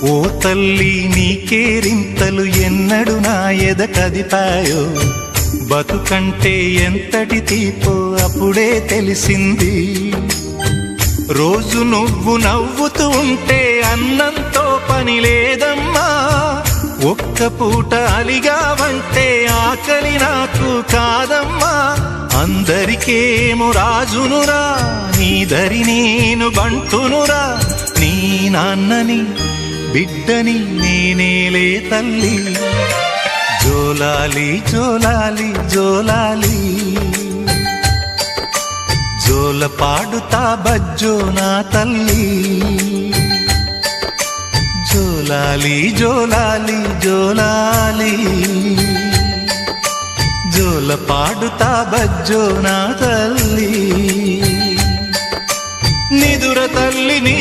ఓ తల్లి నీకేరింతలు ఎన్నడు నా ఎద కదిపాయో, బతుకంటే ఎంతటి తీపో అప్పుడే తెలిసింది. రోజు నువ్వు నవ్వుతూ ఉంటే అన్నంతో పని లేదమ్మా, ఒక్క పూట అలిగావంటే ఆకలి నాకు కాదమ్మా. అందరికేమో రాజునురా, నీ దరి నేను బంటునురా, నీ నాన్నని బిడ్డని నేనేలే తల్లి. జోలాలి జోలాలి జోలాలి, జోల పాడుతా బజ్జో నా తల్లి. జోలాలి జోలాలి జోలాలి, జోల పాడుతా బజ్జో నా తల్లి. నిదుర తల్లిని